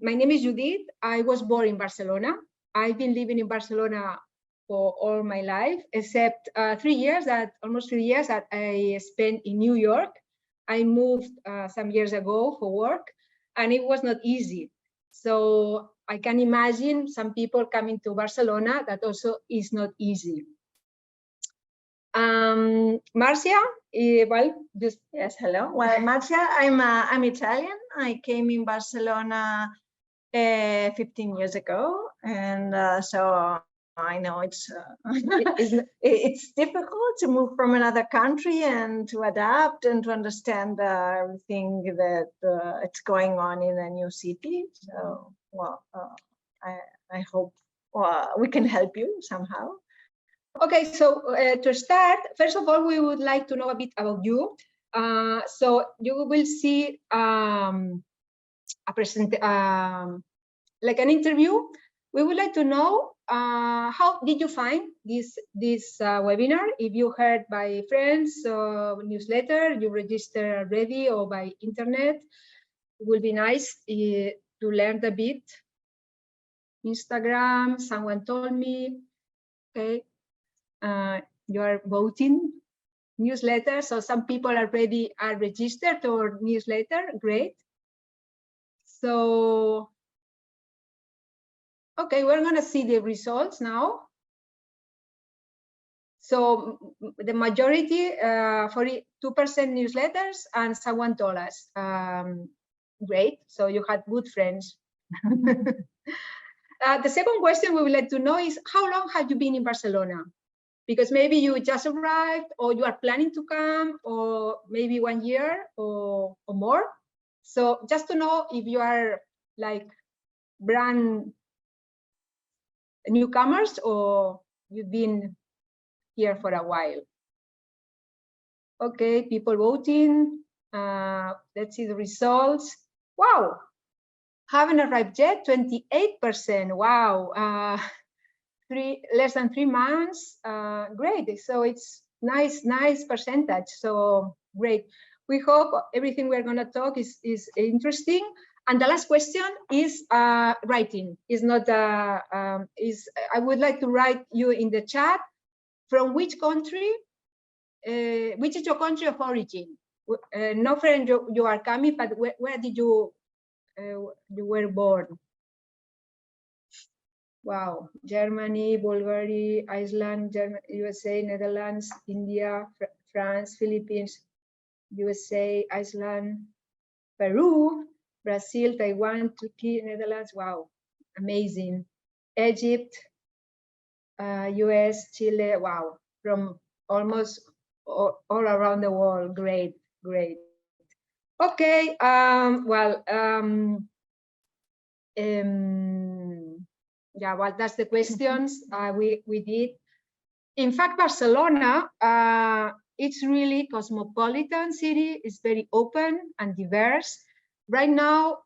My name is Judith. I was born in Barcelona. I've been living in Barcelona for all my life, except almost 3 years that I spent in New York. I moved some years ago for work, and it was not easy. So I can imagine some people coming to Barcelona, that also is not easy. Marcia, Yes, hello. Well, Marcia, I'm Italian. I came in Barcelona 15 years ago, and so I know it's difficult to move from another country and to adapt and to understand everything that it's going on in a new city. So, well, I hope we can help you somehow. Okay, so to start, first of all, we would like to know a bit about you. So you will see like an interview. We would like to know how did you find this webinar? If you heard by friends, newsletter, you registered already, or by internet. It will be nice to learn a bit. Instagram, someone told me. Okay. You are voting. Newsletter, so some people already are registered or newsletter. Great. So okay, we're going to see the results now. So the majority, 42% newsletters and someone told us. Great, so you had good friends. The second question we would like to know is, how long have you been in Barcelona? Because maybe you just arrived, or you are planning to come, or maybe 1 year or more. So just to know if you are like brand newcomers or you've been here for a while. Okay, people voting. Let's see the results. Wow, haven't arrived yet, 28%. Wow. Less than 3 months. Great. So it's nice percentage. So great. We hope everything we're going to talk is interesting. And the last question is writing. Is not I would like to write you in the chat from which country, which is your country of origin. Not from you are coming, but where did you were born? Wow, Germany, Bulgaria, Iceland, USA, Netherlands, India, France, Philippines, USA, Iceland, Peru, Brazil, Taiwan, Turkey, Netherlands. Wow, amazing. Egypt, US, Chile. Wow, from almost all around the world. Great. Okay, yeah, well, that's the questions we did. In fact, Barcelona, it's really cosmopolitan city. It's very open and diverse. Right now,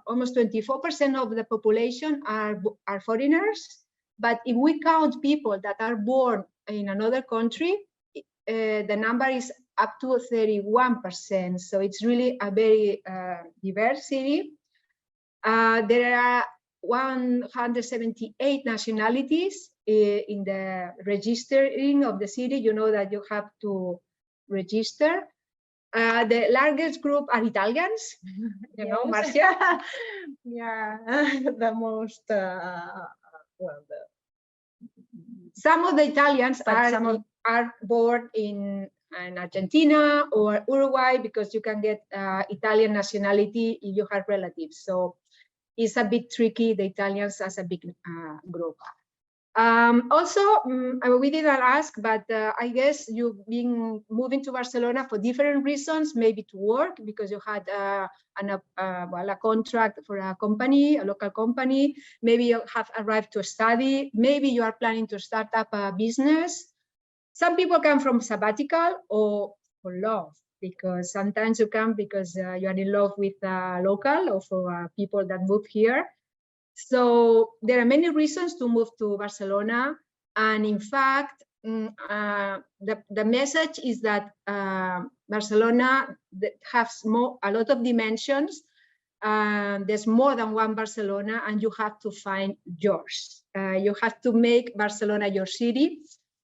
almost 24% of the population are foreigners. But if we count people that are born in another country, the number is up to 31%. So it's really a very diverse city. There are 178 nationalities in the registering of the city. You know that you have to register. The largest group are Italians, you know, Marcia. Yeah, the most, some of the Italians are born in Argentina or Uruguay, because you can get Italian nationality if you have relatives. So it's a bit tricky, the Italians as a big group. Also, we didn't ask, but I guess you've been moving to Barcelona for different reasons, maybe to work because you had a contract for a company, a local company. Maybe you have arrived to study. Maybe you are planning to start up a business. Some people come from sabbatical or for love, because sometimes you come because you are in love with a local or for people that move here. So there are many reasons to move to Barcelona. And in fact, the message is that Barcelona has a lot of dimensions. there's more than one Barcelona, and you have to find yours. You have to make Barcelona your city,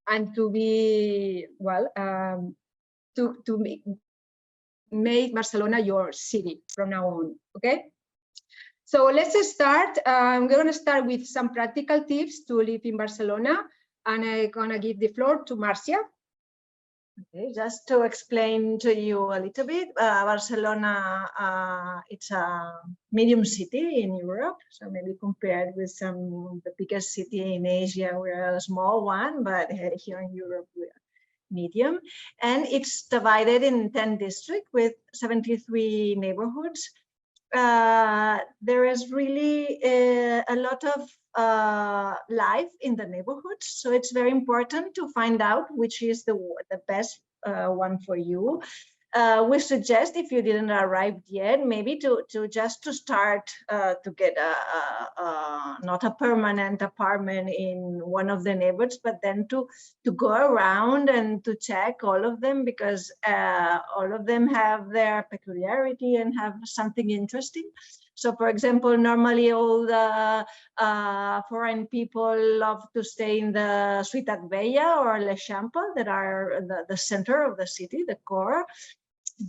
and to be, well, to make Barcelona your city from now on, okay? So let's start. I'm going to start with some practical tips to live in Barcelona, and I'm going to give the floor to Marcia. Okay, just to explain to you a little bit, Barcelona, it's a medium city in Europe. So maybe compared with the biggest city in Asia, we're a small one, but here in Europe, we're medium. And it's divided in 10 districts with 73 neighborhoods. There is really a lot of life in the neighborhoods, so it's very important to find out which is the best one for you. We suggest, if you didn't arrive yet, maybe to start to get not a permanent apartment in one of the neighborhoods, but then to go around and to check all of them, because all of them have their peculiarity and have something interesting. So, for example, normally all the foreign people love to stay in the Ciutat Vella or l'Eixample, that are the center of the city, the core.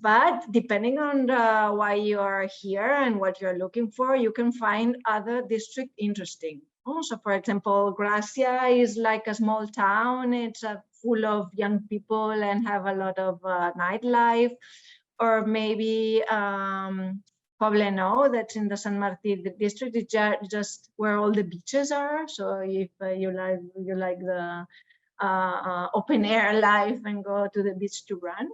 But depending on why you are here and what you're looking for, you can find other districts interesting. Also, for example, Gracia is like a small town. It's full of young people and have a lot of nightlife. Or maybe Poblenou, that's in the Sant Martí district, is just where all the beaches are. So if you like the open air life and go to the beach to run,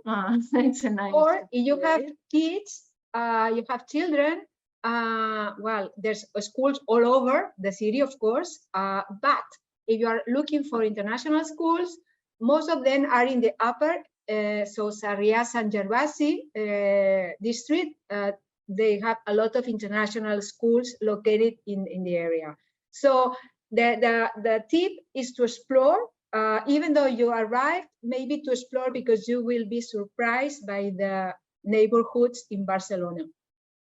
it's a nice. Or if you have kids, you have children, well, there's schools all over the city, of course, but if you are looking for international schools, most of them are in the upper, so Sarrià, Sant Gervasi district. They have a lot of international schools located in the area. So the tip is to explore. Even though you arrived, maybe to explore, because you will be surprised by the neighborhoods in Barcelona.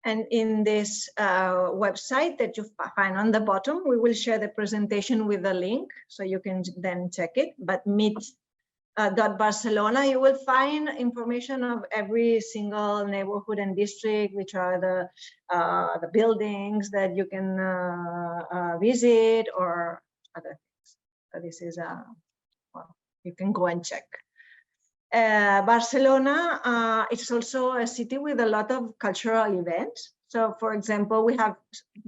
And in this website that you find on the bottom, we will share the presentation with a link, so you can then check it. But meet.barcelona, you will find information of every single neighborhood and district, which are the buildings that you can visit or other things. So this is well, you can go and check. Barcelona, it's also a city with a lot of cultural events. So, for example, we have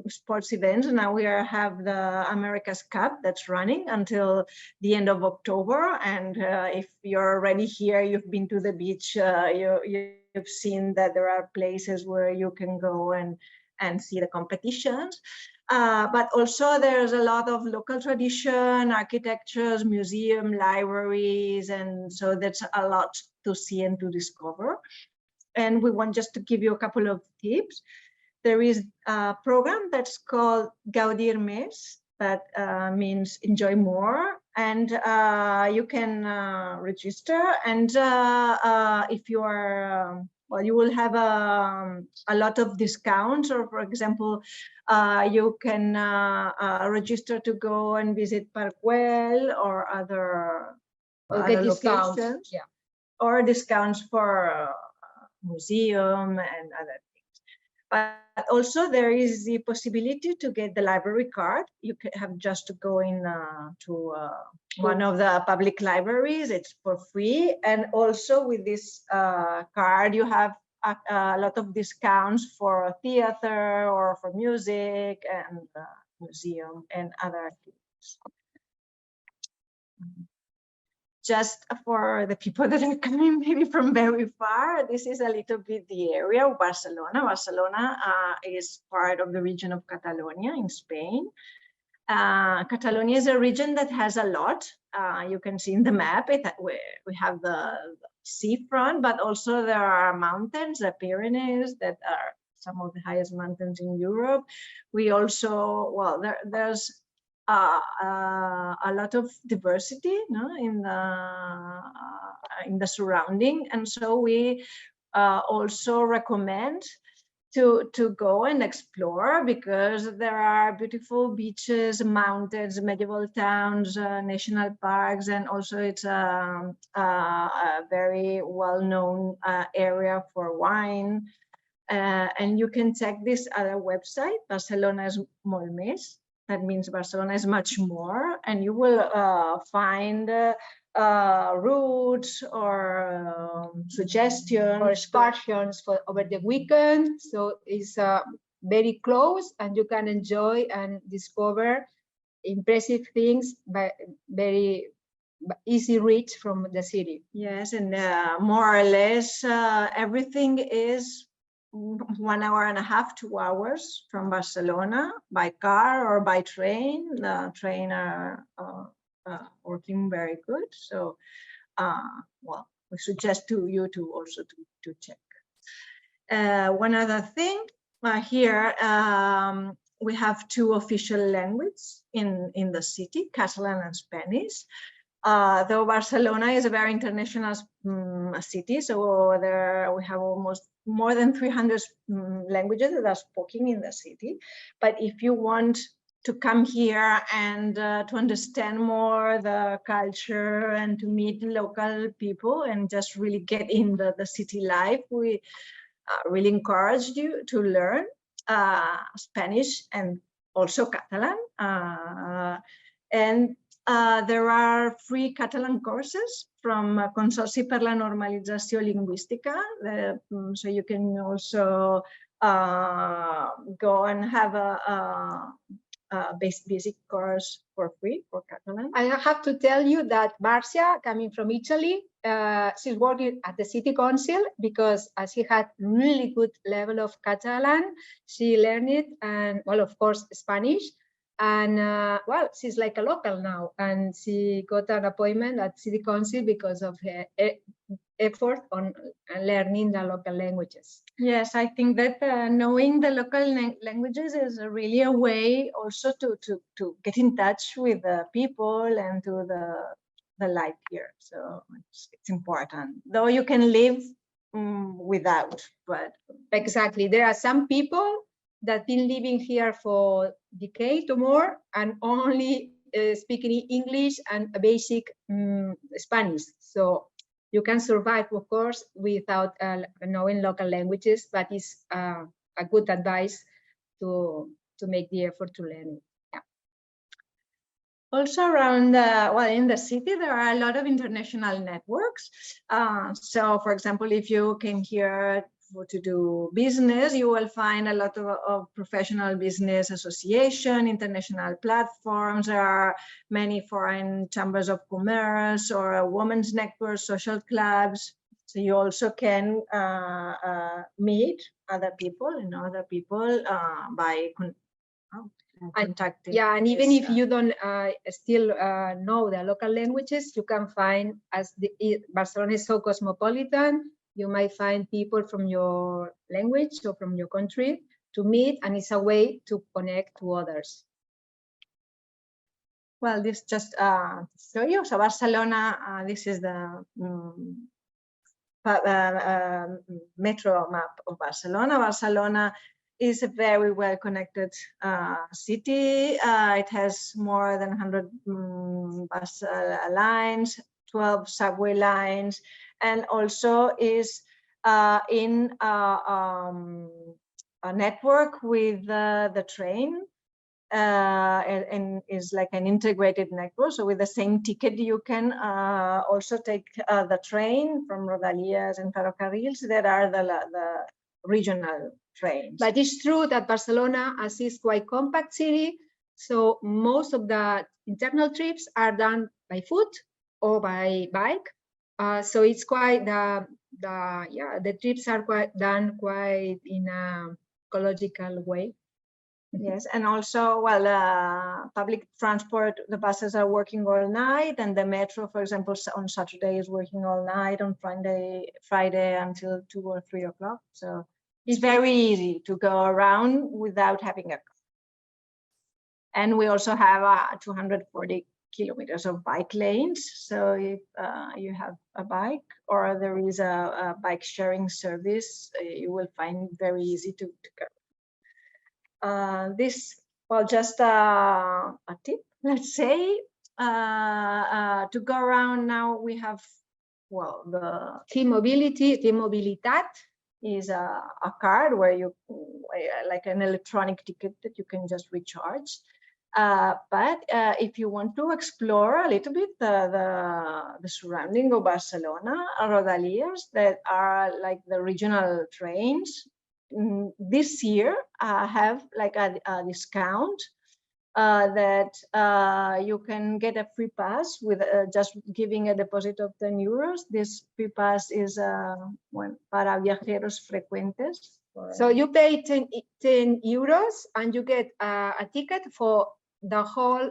sports events. Now we have the America's Cup that's running until the end of October. And if you're already here, you've been to the beach, you've seen that there are places where you can go and see the competitions. But also there's a lot of local tradition, architectures, museum, libraries, and so that's a lot to see and to discover. And we want just to give you a couple of tips. There is a program that's called Gaudir Més, that means enjoy more, and you can register. And if you are well, you will have a lot of discounts, or for example, you can register to go and visit Parkwell or other locations, yeah, or discounts for museum and other things. But also there is the possibility to get the library card. You can have just to go in to one of the public libraries. It's for free. And also with this card, you have a lot of discounts for theater or for music and museum and other things. Just for the people that are coming maybe from very far, this is a little bit the area of Barcelona. Barcelona is part of the region of Catalonia in Spain. Catalonia is a region that has a lot. You can see in the map, we have the seafront, but also there are mountains, the Pyrenees, that are some of the highest mountains in Europe. We also, well, there's a lot of diversity, no, in the surrounding, and so we also recommend to go and explore, because there are beautiful beaches, mountains, medieval towns, national parks, and also it's a very well-known area for wine. And you can check this other website, Barcelona és molt més. That means Barcelona is much more, and you will find routes or suggestions or excursions for over the weekend. So it's very close, and you can enjoy and discover impressive things by very easy reach from the city. Yes, and more or less everything is 1 hour and a half, 2 hours from Barcelona by car or by train. The train are working very good. So, well, we suggest to you to also to check. One other thing here, we have 2 official languages in the city, Catalan and Spanish. Though Barcelona is a very international city, so there we have almost more than 300 languages that are spoken in the city. But if you want to come here and to understand more the culture and to meet local people and just really get in the city life, we really encourage you to learn Spanish and also Catalan. And there are free Catalan courses from Consorci per la Normalització Lingüística, so you can also go and have a basic course for free for Catalan. I have to tell you that Marcia, coming from Italy, she's working at the city council because she had really good level of Catalan. She learned it, and well, of course, Spanish. And well, she's like a local now, and she got an appointment at city council because of her effort on learning the local languages. Yes, I think that knowing the local languages is really a way also to get in touch with the people and to the life here. So it's important, though you can live without. But exactly, there are some people that been living here for decades or more and only speaking English and a basic Spanish. So you can survive, of course, without knowing local languages, but it's a good advice to make the effort to learn it. Yeah. Also around, well, in the city, there are a lot of international networks. So, for example, if you came here to do business, you will find a lot of professional business association, international platforms. There are many foreign chambers of commerce or a women's network, social clubs. So you also can meet other people by contacting. Yeah, and even if you don't still know the local languages, you can find, as Barcelona is so cosmopolitan, you might find people from your language or from your country to meet, and it's a way to connect to others. Well, this just to show you. So Barcelona, this is the metro map of Barcelona. Barcelona is a very well connected city. It has more than 100 bus lines, 12 subway lines, and also is in a network with the train, and is like an integrated network. So with the same ticket, you can also take the train from Rodalies and Ferrocarrils that are the regional trains. But it's true that Barcelona, as is quite compact city, so most of the internal trips are done by foot or by bike. So it's quite the trips are done quite in a ecological way. Yes, and also, well, public transport, the buses are working all night, and the metro, for example, on Saturday is working all night, on Friday until 2 or 3 o'clock. So it's very easy to go around without having a car. And we also have 240 kilometers of bike lanes. So if you have a bike or there is a bike sharing service, you will find it very easy to go. This, well, just a tip, let's say, to go around now. We have, well, the T-Mobilitat is a card where you, like an electronic ticket that you can just recharge. But if you want to explore a little bit the surrounding of Barcelona, Rodalies, that are like the regional trains, this year have like a discount that you can get a free pass with just giving a deposit of 10 euros. This free pass is para viajeros frecuentes. So you pay 10 euros and you get a ticket for the whole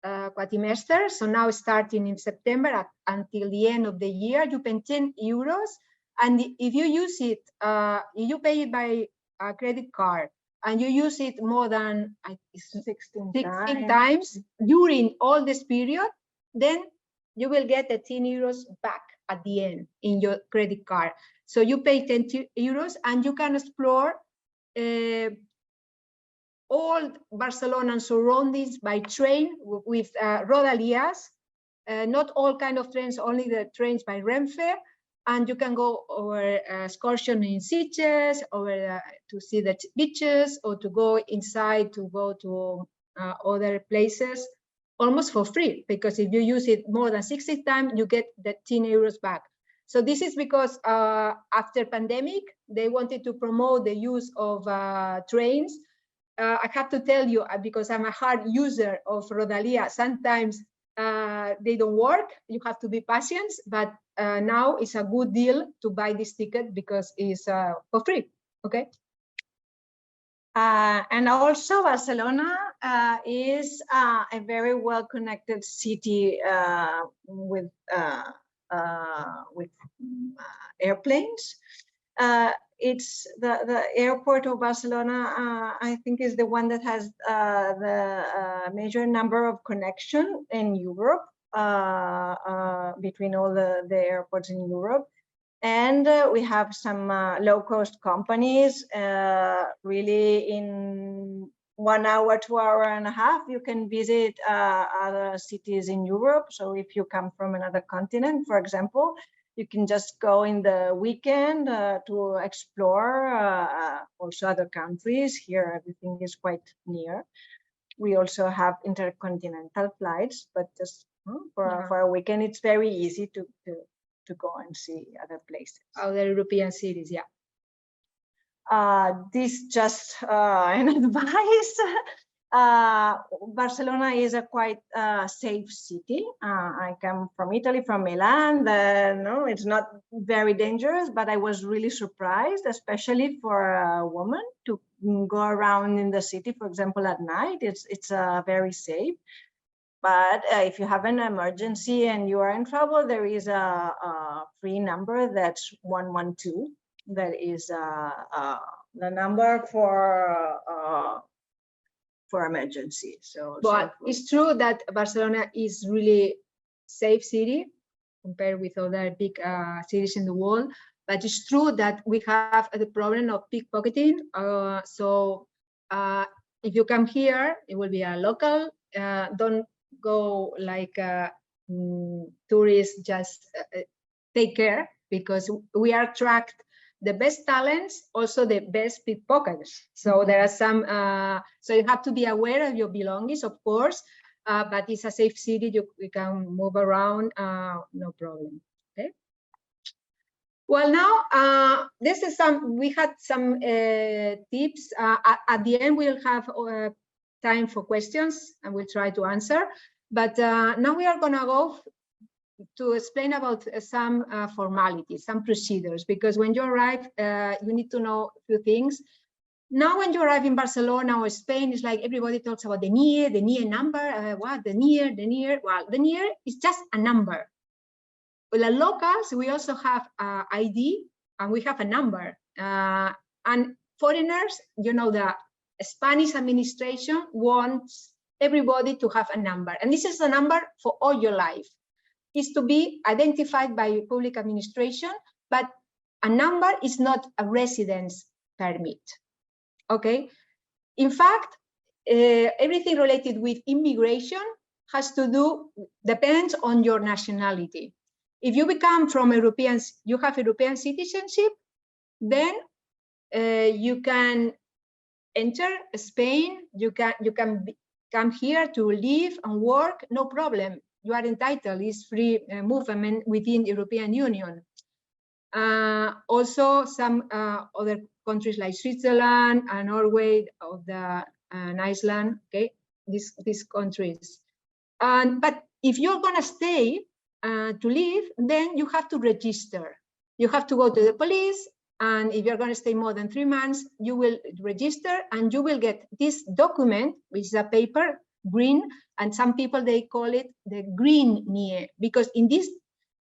quadrimester. So now starting in September until the end of the year, you pay 10 euros. And if you use it, you pay it by a credit card and you use it more than 16 times during all this period, then you will get the 10 euros back at the end in your credit card. So you pay 10 euros and you can explore all Barcelona and surroundings by train with Rodalies, not all kind of trains, only the trains by Renfe, and you can go over excursion in Sitges, over to see the beaches, or to go inside to go to other places almost for free, because if you use it more than 60 times, you get the 10 euros back. So this is because after pandemic, they wanted to promote the use of trains. I have to tell you, because I'm a hard user of Rodalia, sometimes they don't work. You have to be patient, but now it's a good deal to buy this ticket because it's for free. Okay. And also Barcelona is a very well-connected city with airplanes. It's the airport of Barcelona, I think, is the one that has the major number of connection in Europe, between all the airports in Europe. And we have some low-cost companies. Really, in 1 hour, 2 hours and a half, you can visit other cities in Europe. So if you come from another continent, for example, you can just go in the weekend to explore also other countries. Here, everything is quite near. We also have intercontinental flights, but just for a weekend, it's very easy to go and see other places. Other European cities, yeah. This just an advice. Barcelona is a quite safe city. I come from Italy, from Milan. No, it's not very dangerous, but I was really surprised, especially for a woman, to go around in the city, for example, at night. It's very safe. But if you have an emergency and you are in trouble, there is a free number that's 112. That is the number for emergency. But it's true that Barcelona is really safe city compared with other big cities in the world. But it's true that we have the problem of pickpocketing. So if you come here, it will be a local. Don't go like tourists. Just take care, because we attract the best talents, also the best pickpockets. So there are some, so you have to be aware of your belongings, of course, but it's a safe city. You can move around, no problem. Okay. Well, now this is we had some tips. At the end, we'll have time for questions and we'll try to answer. But now we are gonna go to explain about some formalities, some procedures, because when you arrive, you need to know a few things. Now, when you arrive in Barcelona or Spain, it's like everybody talks about the NIE number. What, the NIE? Well, the NIE is just a number. Well, the locals, we also have ID and we have a number. And foreigners, you know, the Spanish administration wants everybody to have a number. And this is a number for all your life. It's to be identified by public administration, but a number is not a residence permit. Okay. In fact, everything related with immigration has to do, depends on your nationality. If you become from Europeans, you have European citizenship, then you can enter Spain, you can come here to live and work, no problem. You are entitled, it's free movement within European Union. Also, some other countries like Switzerland and Norway, and Iceland, okay, these countries. But if you're gonna stay to live, then you have to register. You have to go to the police, and if you're gonna stay more than 3 months, you will register and you will get this document, which is a paper, green, and some people, they call it the green NIE, because in this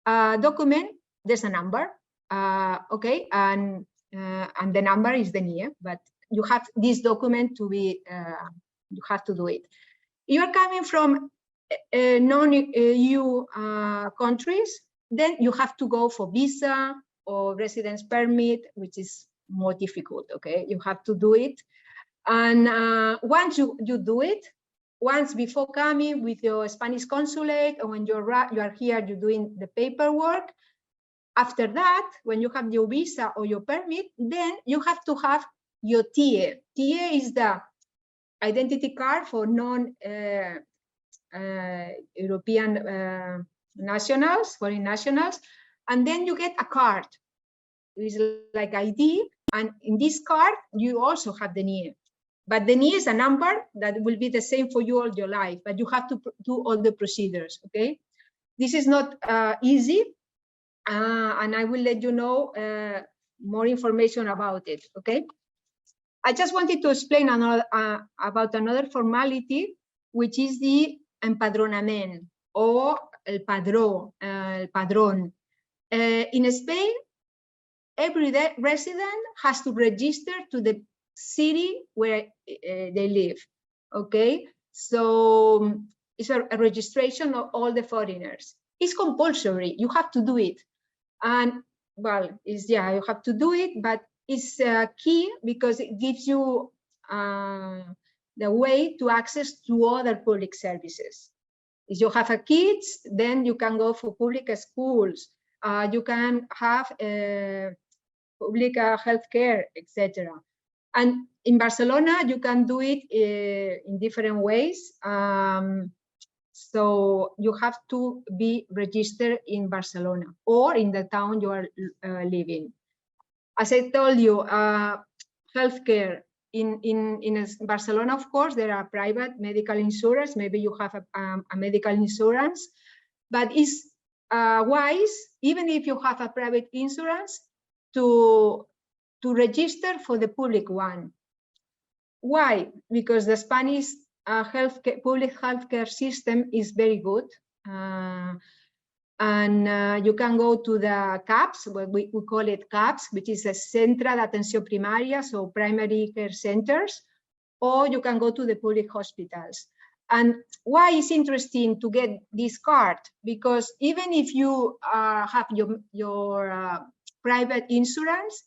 document, there's a number, okay, and the number is the NIE, but you have this document to be, you have to do it. You are coming from non-EU countries, then you have to go for visa or residence permit, which is more difficult, okay? You have to do it. And once you do it, once before coming with your Spanish consulate, or when you are here, you're doing the paperwork. After that, when you have your visa or your permit, then you have to have your TIE. TIE is the identity card for non-European nationals, foreign nationals, and then you get a card. It's like ID, and in this card, you also have the NIE. But the NIE is a number that will be the same for you all your life, but you have to do all the procedures, okay? This is not easy, and I will let you know more information about it, okay? I just wanted to explain about another formality, which is the empadronament, or el padrón. In Spain, every resident has to register to the city where they live, okay? So it's a registration of all the foreigners. It's compulsory, you have to do it. And well, you have to do it, but it's key because it gives you the way to access to other public services. If you have kids, then you can go for public schools. You can have public healthcare, etc. And in Barcelona, you can do it in different ways. So you have to be registered in Barcelona or in the town you are living. As I told you, healthcare in Barcelona, of course, there are private medical insurance. Maybe you have a medical insurance, but it's wise, even if you have a private insurance, to register for the public one. Why? Because the Spanish public healthcare system is very good. And you can go to the CAPS, we call it CAPS, which is a Centra de Atención Primaria, so primary care centers, or you can go to the public hospitals. And why is interesting to get this card? Because even if you have your private insurance,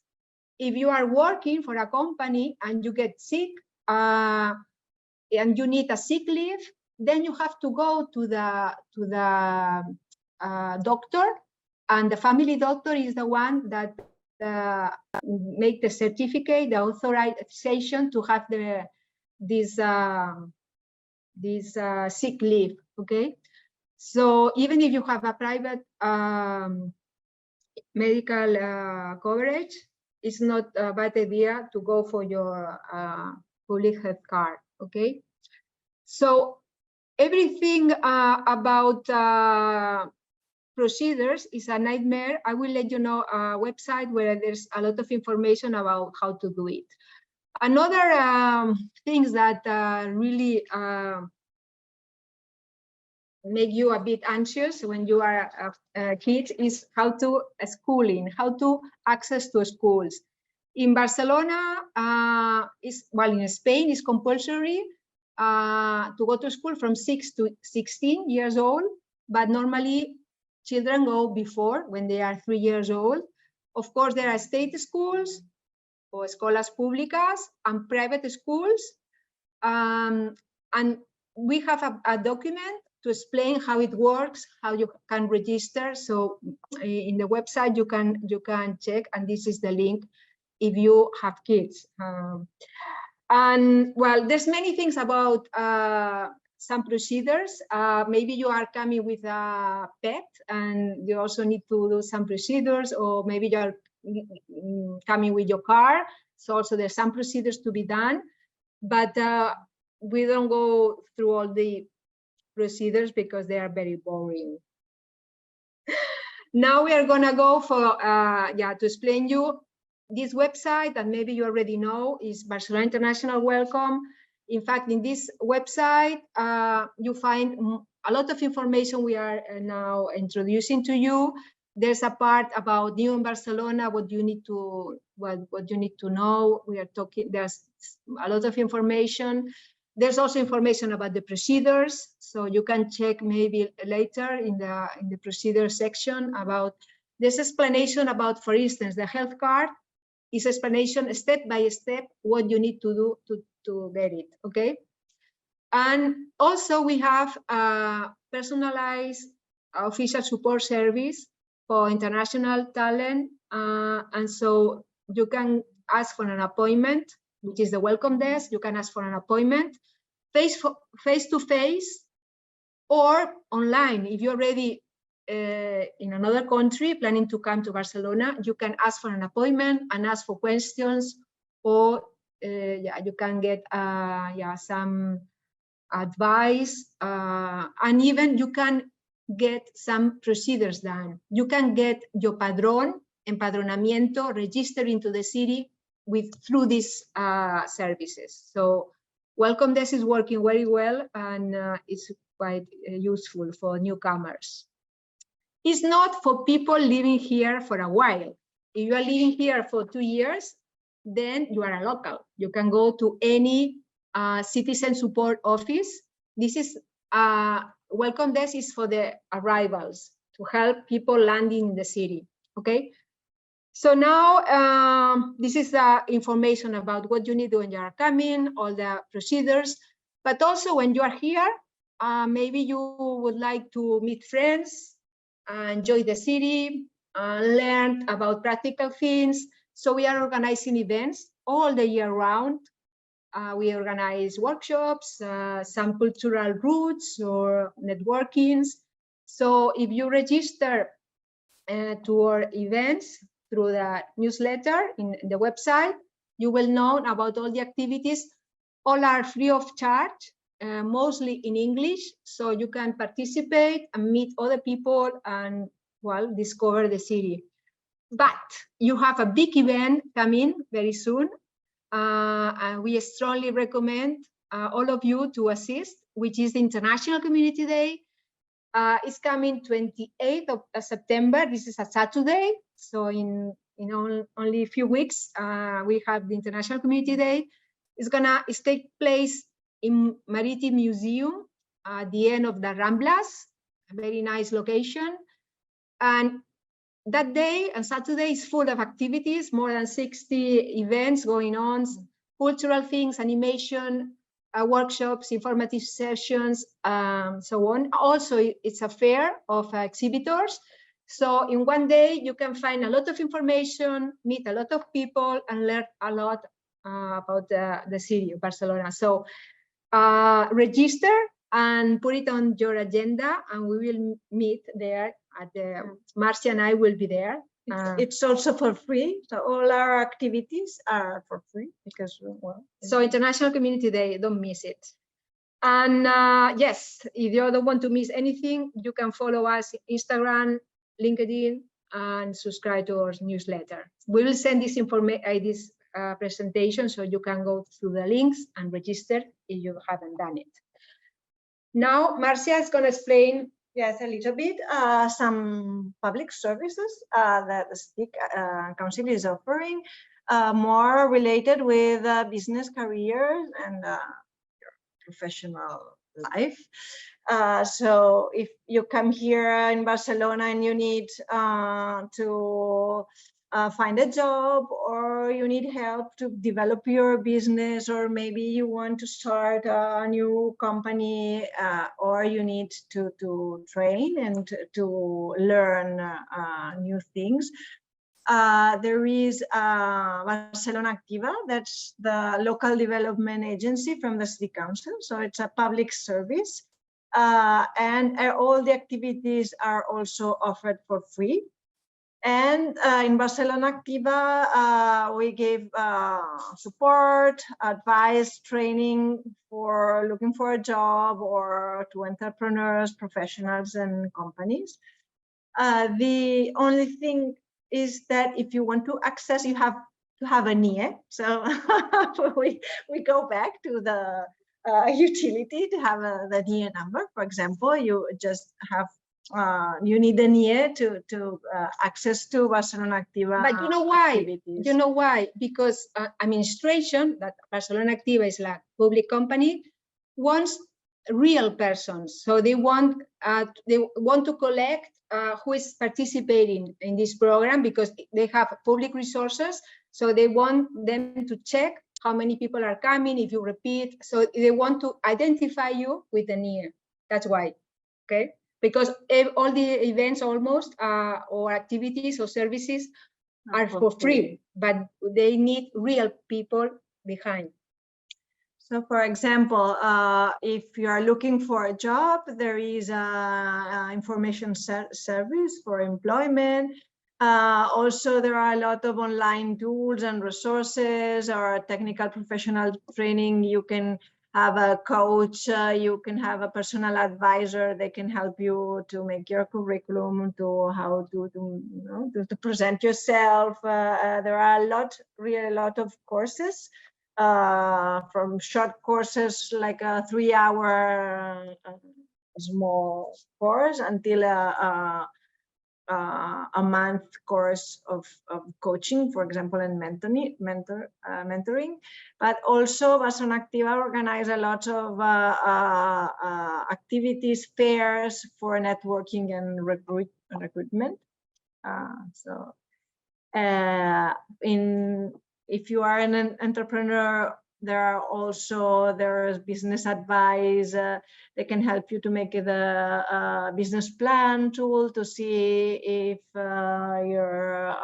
if you are working for a company and you get sick and you need a sick leave, then you have to go to the doctor, and the family doctor is the one that make the certificate, the authorization to have this sick leave. Okay, so even if you have a private medical coverage, it's not a bad idea to go for your public health card. Okay, so everything about procedures is a nightmare. I will let you know a website where there's a lot of information about how to do it. Another things that really make you a bit anxious when you are a kid is how to schooling, how to access to schools. In Barcelona, in Spain is compulsory to go to school from 6 to 16 years old, but normally children go before, when they are 3 years old. Of course, there are state schools or escolas públicas and private schools. And we have a document to explain how it works, how you can register. So in the website, you can check, and this is the link if you have kids. And well, there's many things about some procedures. Maybe you are coming with a pet and you also need to do some procedures, or maybe you are coming with your car. So also there's some procedures to be done, but we don't go through all the procedures because they are very boring. Now we are gonna go for, to explain you this website that maybe you already know is Barcelona International Welcome. In fact, in this website, you find a lot of information we are now introducing to you. There's a part about new in Barcelona, what you need to know. We are talking, there's a lot of information. There's also information about the procedures, so you can check maybe later in the procedure section about, there's explanation about, for instance, the health card is explanation step by step what you need to do to get it, okay? And also we have a personalized official support service for international talent, and so you can ask for an appointment, which is the welcome desk. You can ask for an appointment face to face or online. If you're already in another country planning to come to Barcelona, you can ask for an appointment and ask for questions, or you can get some advice, and even you can get some procedures done. You can get your empadronamiento registered into the city through these services. So Welcome Desk is working very well, and it's quite useful for newcomers. It's not for people living here for a while. If you are living here for 2 years, then you are a local. You can go to any citizen support office. This is Welcome Desk is for the arrivals, to help people landing in the city, okay? So now this is the information about what you need when you are coming, all the procedures, but also when you are here, maybe you would like to meet friends, enjoy the city, learn about practical things. So we are organizing events all the year round. We organize workshops, some cultural routes or networkings. So if you register to our events through the newsletter in the website, you will know about all the activities. All are free of charge, mostly in English, so you can participate and meet other people and, well, discover the city. But you have a big event coming very soon, and we strongly recommend all of you to assist, which is the International Community Day. It's coming 28th of September. This is a Saturday, so in only a few weeks we have the International Community Day. It's take place in Maritime Museum at the end of the Ramblas, a very nice location. And that day and Saturday is full of activities, more than 60 events going on, cultural things, animation, workshops, informative sessions, so on. Also, it's a fair of exhibitors. So in one day, you can find a lot of information, meet a lot of people, and learn a lot about the city of Barcelona. So register and put it on your agenda, and we will meet there at the, Marcia and I will be there. It's also for free, so all our activities are for free because, well, so International Community Day, don't miss it. And yes, if you don't want to miss anything, you can follow us Instagram, LinkedIn, and subscribe to our newsletter. We will send this presentation so you can go through the links and register if you haven't done it. Now Marcia is going to explain, yes, a little bit, some public services that the STIC Council is offering, more related with business careers and professional life. So if you come here in Barcelona and you need to find a job, or you need help to develop your business, or maybe you want to start a new company, or you need to train and to learn new things, there is Barcelona.cat, that's the local development agency from the city council. So it's a public service, and all the activities are also offered for free. And in Barcelona.cat, we give support, advice, training for looking for a job, or to entrepreneurs, professionals, and companies. The only thing is that if you want to access, you have to have a NIE. So we go back to the utility to have the NIE number. For example, you just have you need a NIE to access to Barcelona.cat. But you know why? Activities. You know why? Because administration, that Barcelona.cat is like public company, wants real persons. So they want to collect who is participating in this program, because they have public resources. So they want them to check how many people are coming, if you repeat. So they want to identify you with the NIE. That's why, okay? Because all the events almost or activities or services are for free, but they need real people behind. So, for example, if you are looking for a job, there is an information service for employment. Also, there are a lot of online tools and resources, or technical professional training. You can have a coach, you can have a personal advisor. They can help you to make your curriculum, to how to present yourself. There are really a lot of courses. From short courses like a 3-hour small course until a month course of coaching, for example, and mentoring. But also Barcelona.cat organize a lot of activities, fairs for networking and recruitment. If you are an entrepreneur, there's business advice. They can help you to make the business plan tool to see if your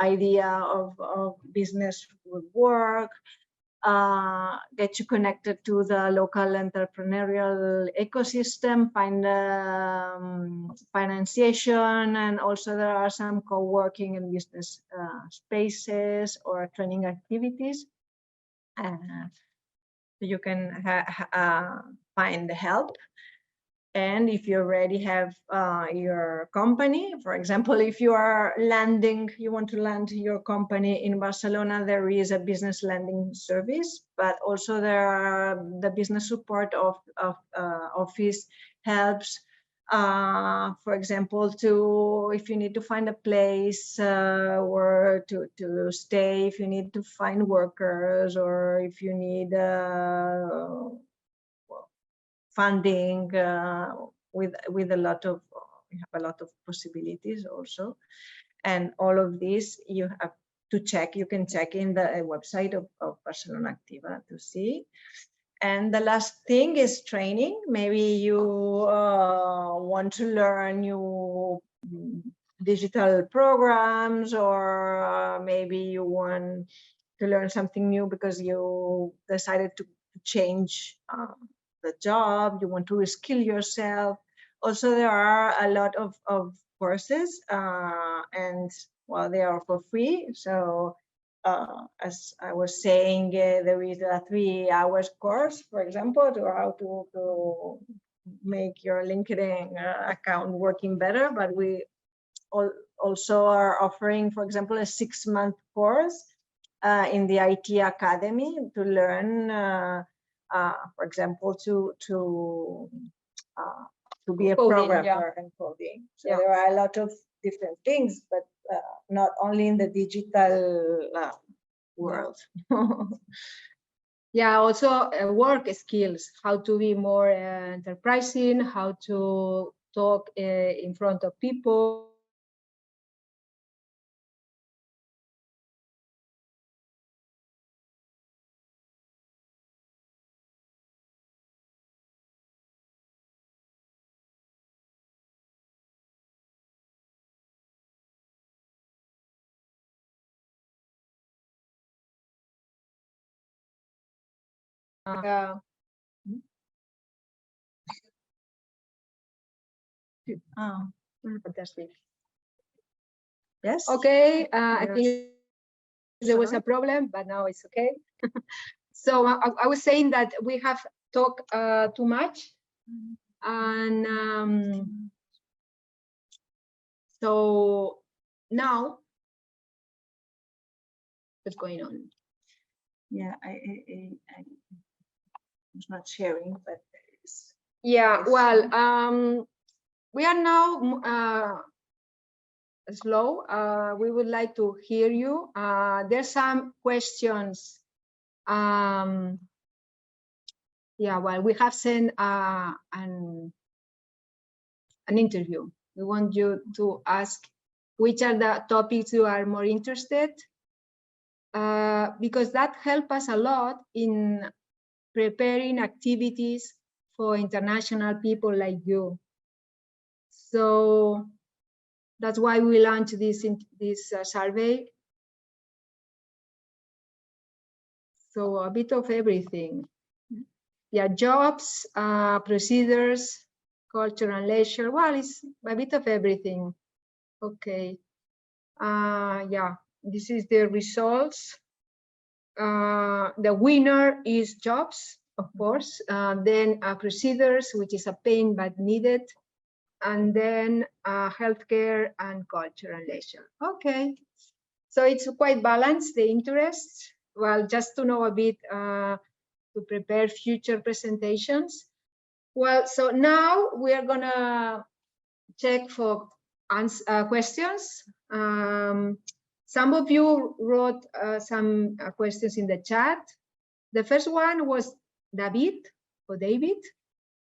idea of business would work. Get you connected to the local entrepreneurial ecosystem, find financiation, and also there are some co-working and business spaces or training activities. You can find help. And if you already have your company, for example, if you are you want to land your company in Barcelona, there is a business landing service, but also there are the business support office helps. For example, if you need to find a place where to stay, if you need to find workers, or if you need funding, with a lot of, we have a lot of possibilities also. And all of this you have to check. You can check in the website of Barcelona.cat to see. And the last thing is training. Maybe you want to learn new digital programs, or maybe you want to learn something new because you decided to change the job, you want to reskill yourself. Also, there are a lot of courses, and well, they are for free. So as I was saying, there is a 3-hour course, for example, to how to make your LinkedIn account working better. But we also are offering, for example, a 6-month course in the IT Academy to learn, for example, to be a programmer and coding. So there are a lot of different things, but not only in the digital world. Yeah, also work skills, how to be more enterprising, how to talk in front of people. Fantastic. Yes. Okay, I think there was a problem, but now it's okay. So I was saying that we have talked too much, and so now what's going on? Yeah, I was not sharing, but yeah. Well, we are now slow. We would like to hear you. There's some questions. Yeah, well, we have sent an interview. We want you to ask which are the topics you are more interested, because that helps us a lot in preparing activities for international people like you. So that's why we launched this survey. So a bit of everything. Yeah, jobs, procedures, culture and leisure. Well, it's a bit of everything. Okay. Yeah, this is the results. The winner is jobs, of course. Then procedures, which is a pain but needed. And then healthcare and culture and leisure. Okay. So it's quite balanced, the interests. Well, just to know a bit, to prepare future presentations. Well, so now we are gonna check for questions. Some of you wrote some questions in the chat. The first one was David or David.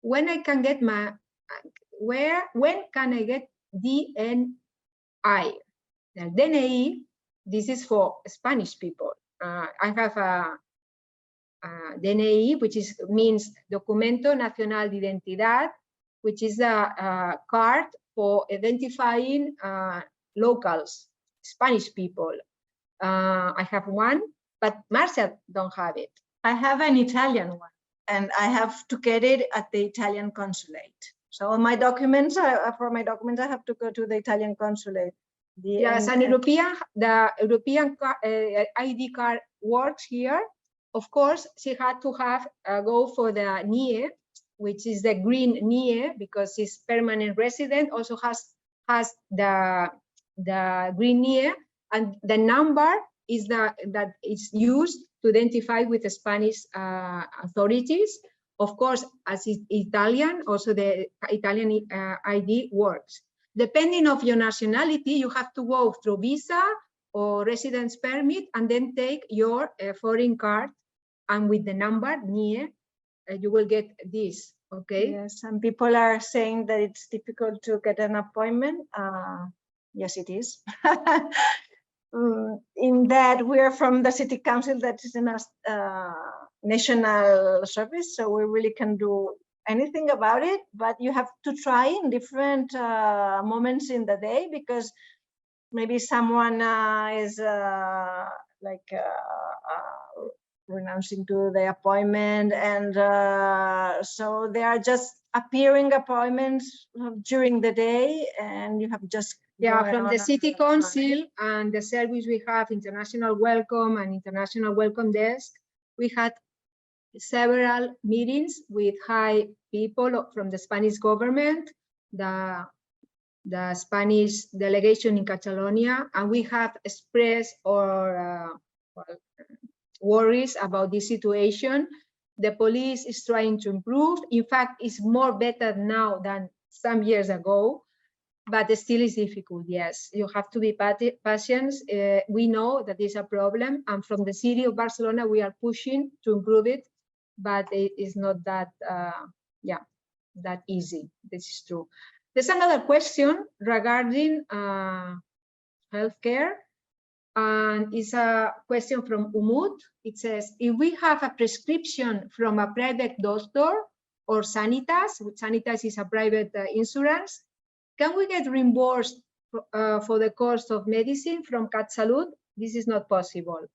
When I can get my, when can I get DNI? Now, DNI, this is for Spanish people. I have a DNI, which means Documento Nacional de Identidad, which is a card for identifying locals, Spanish people. I have one, but Marcia don't have it. I have an Italian one, and I have to get it at the Italian consulate. So my documents for my documents, I have to go to the Italian consulate. Yes, and the European ID card works here. Of course, she had to have go for the NIE, which is the green NIE, because she's permanent resident. Also has the green NIE, and the number is that is used to identify with the Spanish authorities. Of course, as is Italian, also the Italian ID works. Depending of your nationality, you have to go through visa or residence permit, and then take your foreign card, and with the number NIE, you will get this. Okay. Yes, some people are saying that it's difficult to get an appointment. Yes, it is. In that we're from the city council, that is a national service, so we really can do anything about it, but you have to try in different moments in the day, because maybe someone is renouncing to the appointment, and so there are just appearing appointments during the day, and you have just from the city council and the service we have, international welcome and international welcome desk. We had several meetings with high people from the Spanish government, the Spanish delegation in Catalonia, and we have expressed our worries about this situation. The police is trying to improve. In fact, it's more better now than some years ago. but still is difficult. Yes, you have to be patient. We know that is a problem, and from the city of Barcelona, we are pushing to improve it, but it is not that, that easy. This is true. There's another question regarding healthcare, and it's a question from Umut. It says, if we have a prescription from a private doctor or Sanitas, which Sanitas is a private insurance, can we get reimbursed for the cost of medicine from CatSalut? This is not possible.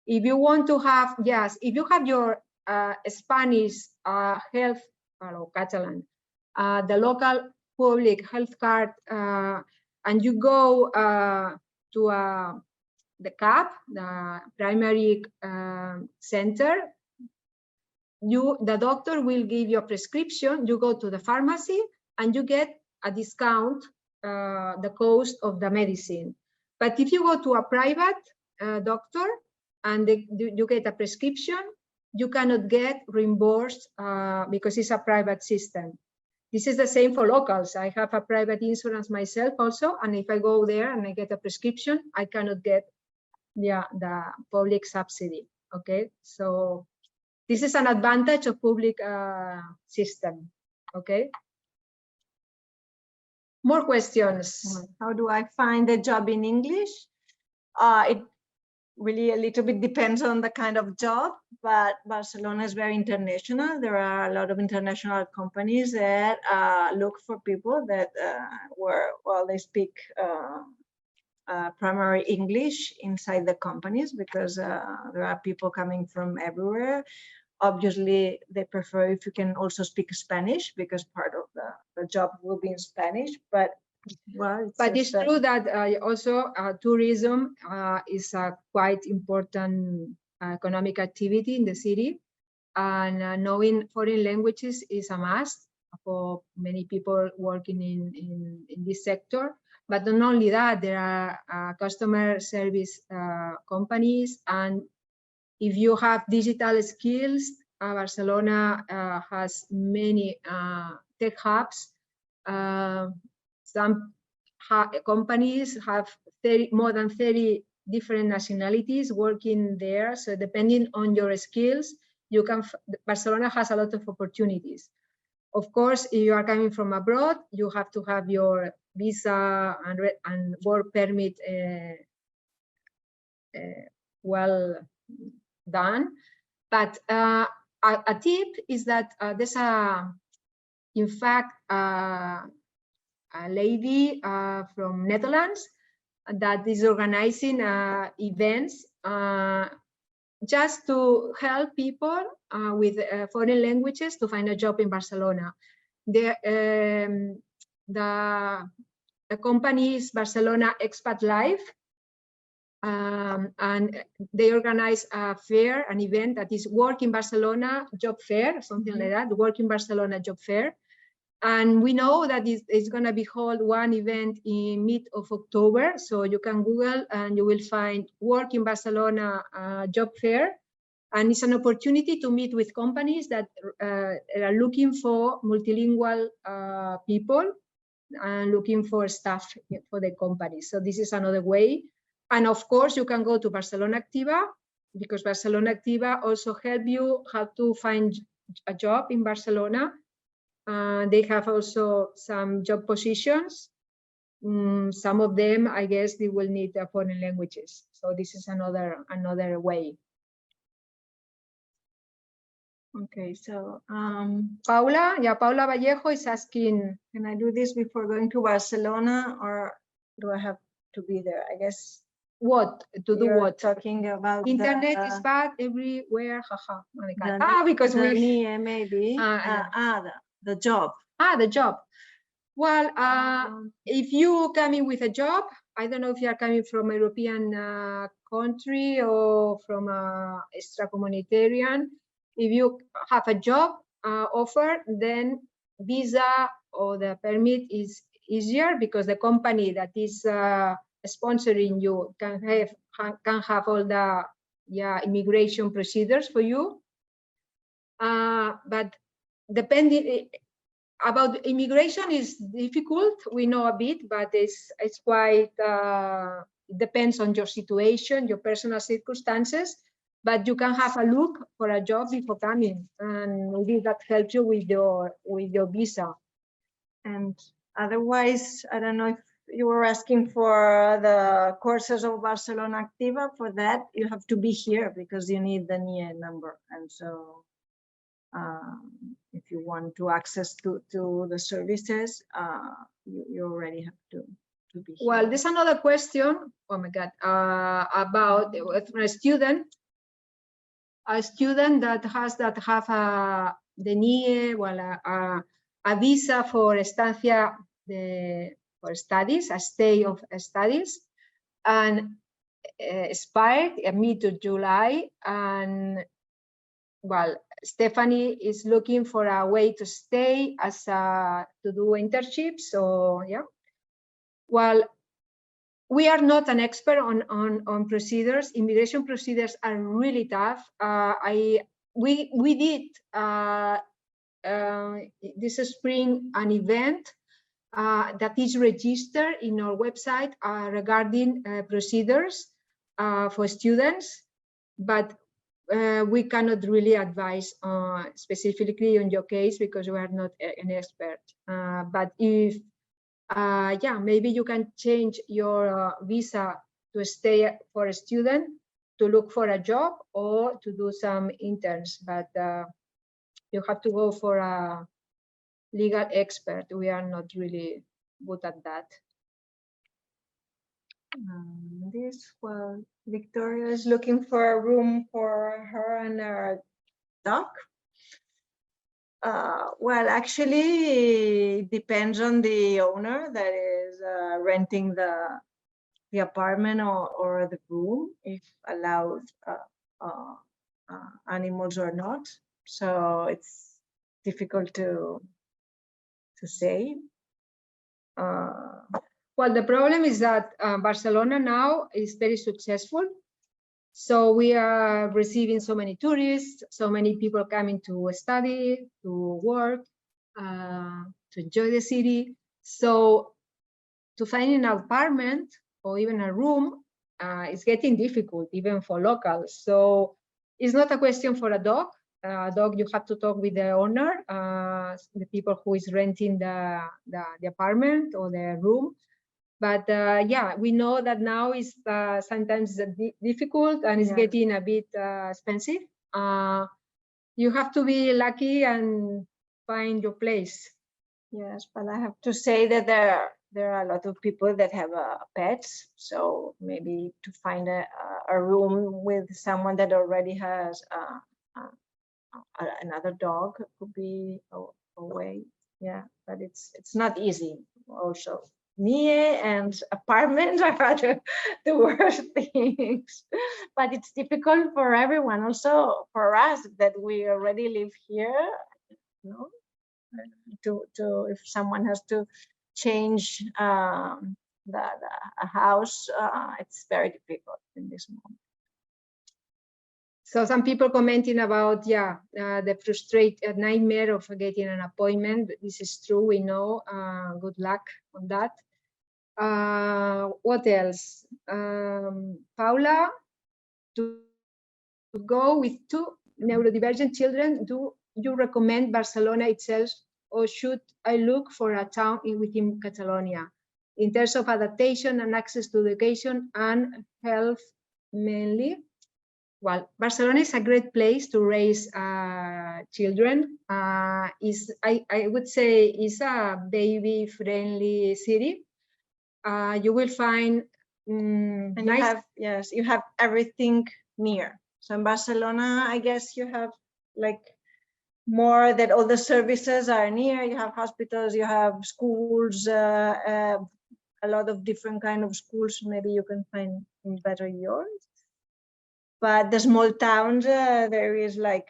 If you want to have, yes, if you have your Spanish health, or Catalan, the local public health card, and you go to the CAP, the primary center, the doctor will give you a prescription. You go to the pharmacy and you get a discount, the cost of the medicine. But if you go to a private doctor and you get a prescription, you cannot get reimbursed because it's a private system. This is the same for locals. I have a private insurance myself also, and if I go there and I get a prescription, I cannot get the public subsidy. Okay, so this is an advantage of public system. Okay. More questions. How do I find a job in English? It really a little bit depends on the kind of job, but Barcelona is very international. There are a lot of international companies that look for people that they speak primary English inside the companies, because there are people coming from everywhere. Obviously, they prefer if you can also speak Spanish, because part of the job will be in Spanish. But well, it's true that also tourism is a quite important economic activity in the city, and knowing foreign languages is a must for many people working in this sector. But not only that, there are customer service companies, and if you have digital skills, Barcelona has many tech hubs. Some companies have more than 30 different nationalities working there. So depending on your skills, Barcelona has a lot of opportunities. Of course, if you are coming from abroad, you have to have your visa and work permit well done. But a tip is that there's in fact, a lady from Netherlands that is organizing events just to help people with foreign languages to find a job in Barcelona. The company is Barcelona Expat Live, and they organize a fair, an event that is Work in Barcelona Job Fair, something like that, Work in Barcelona Job Fair. And we know that it's going to be held one event in mid of October. So you can Google and you will find Work in Barcelona Job Fair. And it's an opportunity to meet with companies that are looking for multilingual people and looking for staff for the company. So this is another way. And of course, you can go to Barcelona Activa, because Barcelona Activa also help you how to find a job in Barcelona. They have also some job positions. Some of them, I guess, they will need foreign languages. So this is another way. Okay, so Paula Vallejo is asking, can I do this before going to Barcelona, or do I have to be there? I guess. What to do? What talking about? Internet is bad everywhere. Haha. Because we maybe the job. The job. Well, if you coming with a job, I don't know if you are coming from a European country or from a extra-communitarian. If you have a job offer, then visa or the permit is easier, because the company that is sponsoring you can have all the immigration procedures for you. But depending, about immigration is difficult. We know a bit, but it's quite, it depends on your situation, your personal circumstances, but you can have a look for a job before coming, and maybe that helps you with your visa. And otherwise, I don't know if you were asking for the courses of Barcelona Activa. For that, you have to be here because you need the NIE number. And so if you want to access to the services, you already have to be here. Well, there's another question, oh my God, about a student that have the NIE, well, a visa for estancia for studies, a stay of studies, and expired mid of July. And well, Stephanie is looking for a way to stay to do internships. So yeah, well, we are not an expert on procedures. Immigration procedures are really tough. We did this spring an event that is registered in our website regarding procedures for students, but we cannot really advise specifically on your case because we are not an expert. But if yeah, maybe you can change your visa to stay for a student, to look for a job, or to do some interns, but you have to go for a legal expert. We are not really good at that. Well, Victoria is looking for a room for her and her dog. Well, actually, it depends on the owner that is renting the apartment or the room, if allowed animals or not. So it's difficult to say. Well, the problem is that Barcelona now is very successful. So we are receiving so many tourists, so many people coming to study, to work, to enjoy the city. So to find an apartment or even a room is getting difficult, even for locals. So it's not a question for a dog. You have to talk with the owner, the people who is renting the apartment or the room. But yeah, we know that now is sometimes difficult and it's getting a bit expensive. You have to be lucky and find your place. Yes, but I have to say that there are a lot of people that have pets. So maybe to find a room with someone that already has another dog could be a way. Yeah, but it's not easy also. NIE and apartments are the worst things, but it's difficult for everyone. Also for us that we already live here, you know, to if someone has to change a house, it's very difficult in this moment. So some people commenting about, the frustrated nightmare of getting an appointment. This is true, we know. Good luck on that. What else? Paula, to go with 2 neurodivergent children, do you recommend Barcelona itself, or should I look for a town within Catalonia in terms of adaptation and access to education and health mainly? Well, Barcelona is a great place to raise children. I would say it's a baby-friendly city. You will find and nice. You have everything near. So in Barcelona, I guess you have like more that all the services are near. You have hospitals, you have schools, a lot of different kind of schools. Maybe you can find better yours. But the small towns, there is like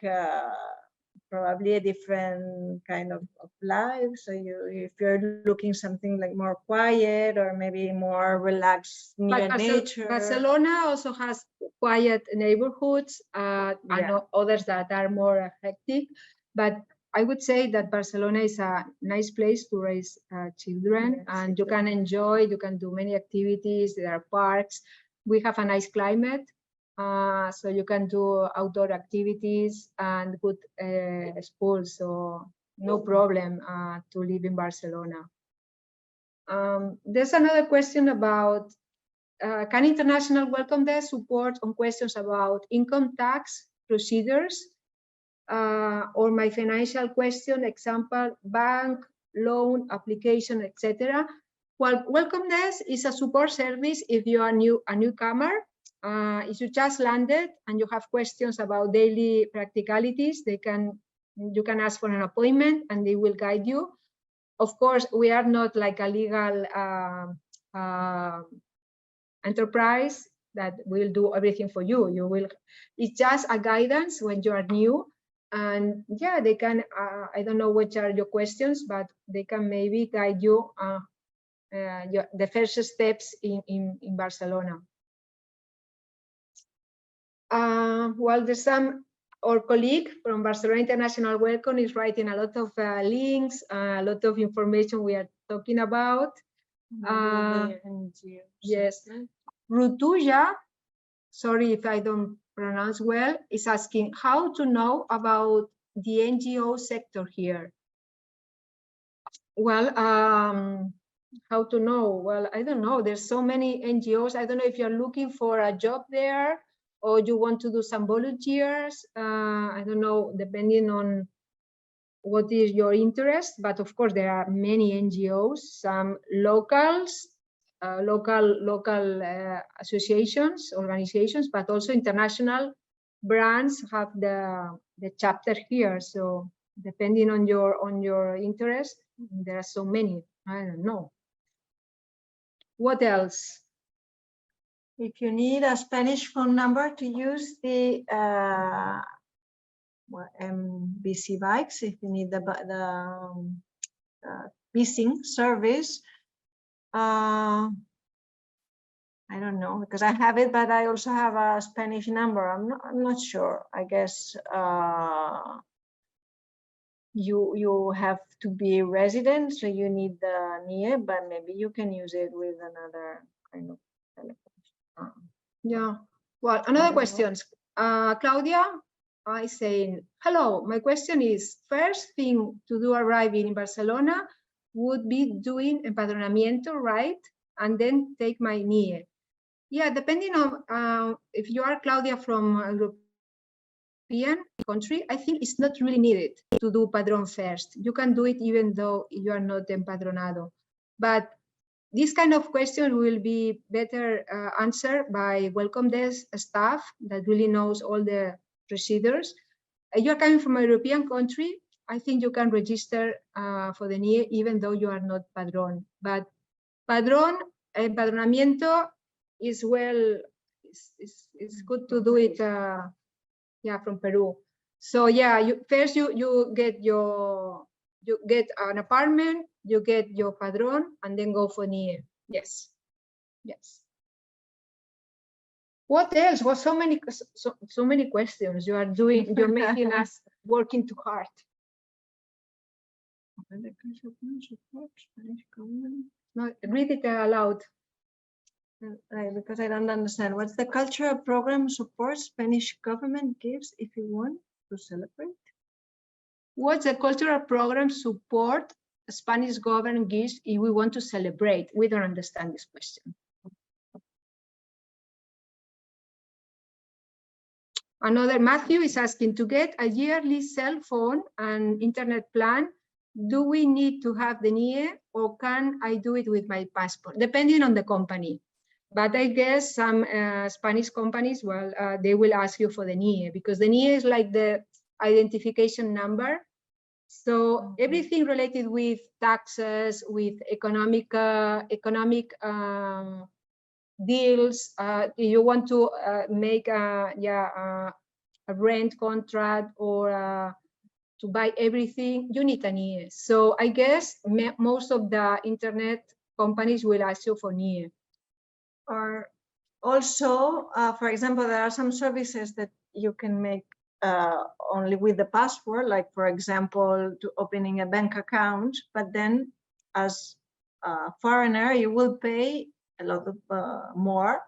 probably a different kind of life. So if you're looking something like more quiet or maybe more relaxed near nature. Barcelona also has quiet neighborhoods. I know others that are more hectic, but I would say that Barcelona is a nice place to raise children, yes, and you can enjoy, you can do many activities, there are parks, we have a nice climate, so you can do outdoor activities and good schools, so no problem to live in Barcelona. There's another question about, can international welcome desk support on questions about income tax procedures? Or my financial question, example, bank, loan, application, etc. Well, welcome desk is a support service if you are a newcomer. If you just landed and you have questions about daily practicalities, you can ask for an appointment and they will guide you. Of course, we are not like a legal enterprise that will do everything for you. It's just a guidance when you are new. And yeah, they can, I don't know which are your questions, but they can maybe guide you the first steps in Barcelona. Well, there's our colleague from Barcelona International Welcome is writing a lot of links, a lot of information we are talking about. Yes, Rutuja, sorry if I don't pronounce well, is asking how to know about the NGO sector here. Well, how to know? Well, I don't know. There's so many NGOs. I don't know if you're looking for a job there or you want to do some volunteers. I don't know, depending on what is your interest. But of course, there are many NGOs, some locals, local associations, organizations, but also international brands have the chapter here. So depending on your interest, there are so many. I don't know. What else? If you need a Spanish phone number to use the BC bikes, if you need the leasing service, I don't know, because I have it, but I also have a Spanish number. I'm not sure. I guess you have to be resident, so you need the NIE, but maybe you can use it with another kind of telephone. Yeah. Well, another question. Claudia is saying, hello, my question is, first thing to do arriving in Barcelona would be doing empadronamiento, right? And then take my NIE. Yeah, depending on if you are Claudia from a European country, I think it's not really needed to do padrón first. You can do it even though you are not empadronado. But this kind of question will be better answered by welcome desk staff that really knows all the procedures. You're coming from a European country, I think you can register for the NIE even though you are not padrón. But padrón, empadronamiento is well, it's good to do it, yeah, from Peru. So yeah, first you get an apartment, you get your padrón, and then go for NIE. Yes, yes. What else? Well, so many questions you are doing. You're making us working too hard. No, read it aloud. Because I don't understand. What's the cultural program support Spanish government gives if you want to celebrate? What's the cultural program support Spanish government gives if we want to celebrate? We don't understand this question. Another Matthew is asking, to get a yearly cell phone and internet plan, do we need to have the NIE or can I do it with my passport? Depending on the company. But I guess some Spanish companies, well, they will ask you for the NIE because the NIE is like the identification number. So everything related with taxes, with economic deals, you want to make a rent contract or to buy everything, you need a NIE. So I guess most of the internet companies will ask you for NIE. Or also, for example, there are some services that you can make only with the passport, like for example, to opening a bank account, but then as a foreigner, you will pay a lot of more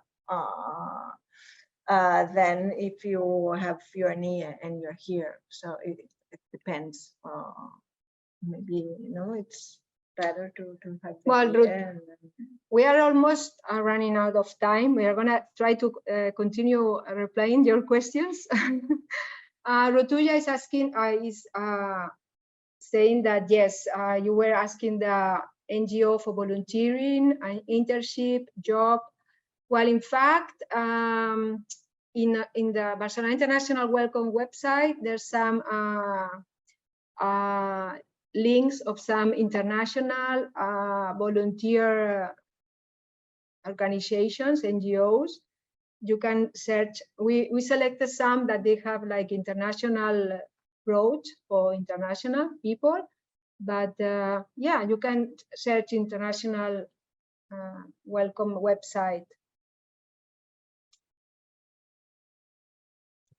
than if you have your NIE and you're here. So it depends. Maybe, it's better to have the Well, we are almost running out of time. We are going to try to continue replying your questions. Rotuja is asking, saying that yes, you were asking the NGO for volunteering, an internship, job. Well, in fact, in the Barcelona International Welcome website, there's some links of some international volunteer organizations, NGOs. You can search. We selected some that they have like international approach for international people, but yeah, you can search international welcome website.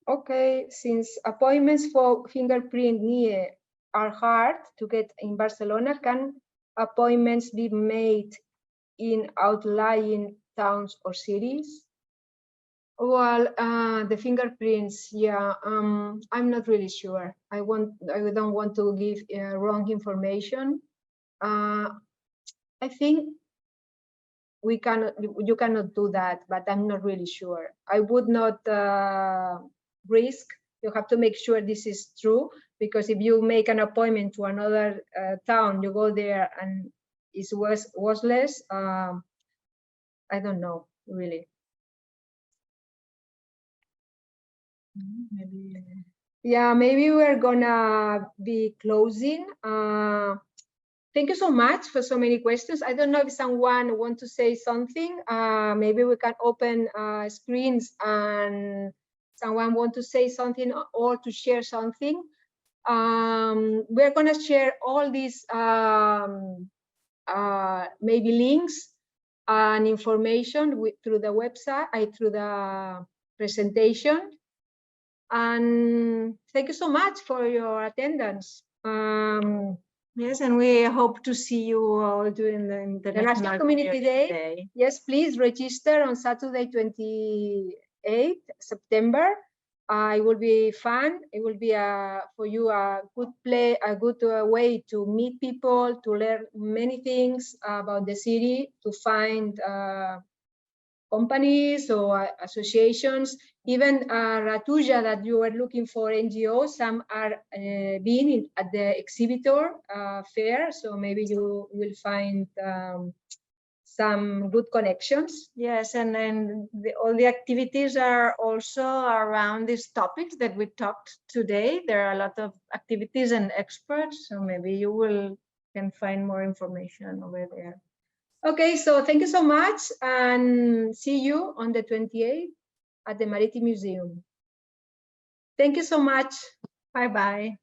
Okay, since appointments for fingerprint NIE are hard to get in Barcelona, can appointments be made in outlying towns or cities? Well, the fingerprints, yeah, I'm not really sure. I don't want to give wrong information. I think you cannot do that, but I'm not really sure. I would not risk. You have to make sure this is true, because if you make an appointment to another town, you go there and it's worthless. I don't know, really. Maybe. Yeah, maybe we're gonna be closing. Thank you so much for so many questions. I don't know if someone wants to say something. Maybe we can open screens and someone want to say something or to share something. We're gonna share all these maybe links and information through the website, through the presentation. And thank you so much for your attendance. Yes, and we hope to see you all during the International Community Day. Yes, please register on Saturday, 28th September. It will be fun. It will be for you a good way to meet people, to learn many things about the city, to find companies or associations, even Ratuja, that you were looking for NGOs. Some are being at the exhibitor fair, so maybe you will find some good connections. Yes, and then all the activities are also around these topics that we talked today. There are a lot of activities and experts, so maybe you can find more information over there. Okay, so thank you so much, and see you on the 28th at the Maritime Museum. Thank you so much. Bye-bye.